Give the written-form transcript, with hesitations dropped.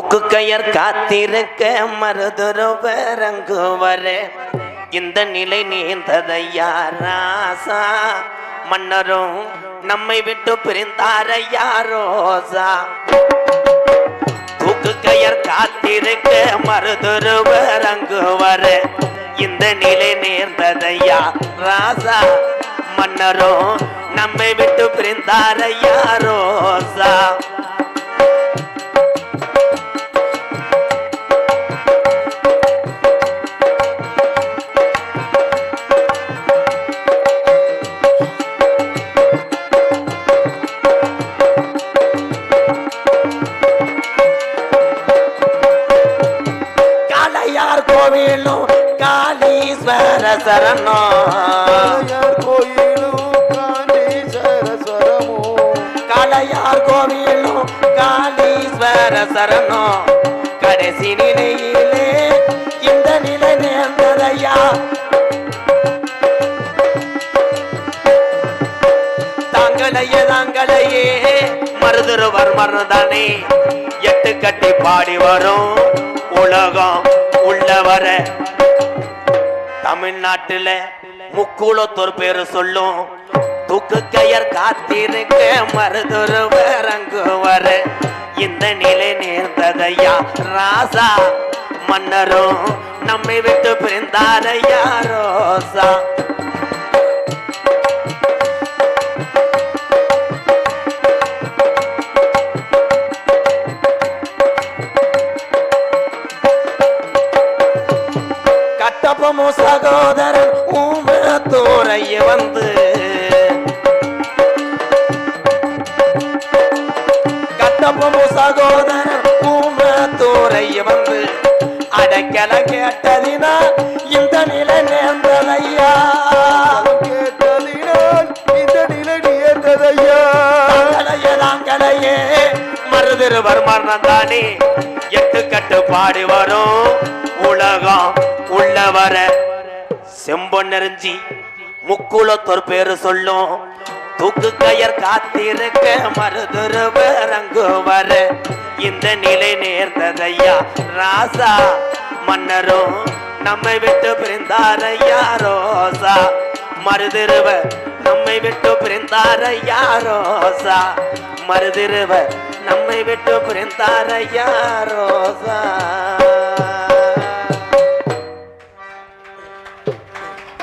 தூக்கு கயர் காத்திருக்க மருதுருவரங்குவர இந்த நிலை நீந்ததையா ராசா மன்னரும் நம்மை விட்டு பிரிந்தாரையா ரோசா தூக்கு கயர் காத்திருக்க மருதுருவரங்குவர இந்த நிலை நேர்ந்ததையா ராசா மன்னரும் நம்மை விட்டு பிரிந்தாரையா ரோசா கோவிலும் காளீஸ்வர சரணோ கோயிலும் காளீஸ்வர சரணோ காளையார் கோவிலும் காளீஸ்வர சரணோ கடைசி நிலையிலே இந்த நிலை நேர்ந்ததையா தாங்களையே மருதுருவர் மருதானே எட்டு கட்டி பாடி வரும் உலகம் உள்ளவர தமிழ்நாட்டுல முக்குளத்தோர் பேரு சொல்லும் தூக்கு கயர் காத்திருக்க மருதுருவரங்குவர இந்த நிலை நேர்ந்ததையா ராசா மன்னரும் நம்மை விட்டு பிரிந்தாரையா ரோசா கட்டப்பமோ சகோதரன் ஊமத்தோரைய வந்து கட்டப்பமோ சகோதரன் ஊமத்தோரைய வந்து அடைக்கல கேட்டதினா இந்த நிலை நேர்ந்ததையா கேட்டதினால் இந்த நிலை நேர்ந்ததையா தாங்களையே மருதிருவர் மரணந்தானே எட்டு கட்டு பாடி வரும் உலகம் உள்ளவர செம்பொன் நெருஞ்சி முக்குளத்தோர் பேரு சொல்லும் தூக்கு கயர் காத்திருக்க மருதுருவரங்குவர இந்த நிலை நேர்ந்ததையா ராசா மன்னரும் நம்மை விட்டு பிரிந்தாரையா ரோசா மருதிருவ நம்மை விட்டு பிரிந்தாரையா ரோசா மருதிருவ நம்மை விட்டு பிரிந்தாரையா ரோசா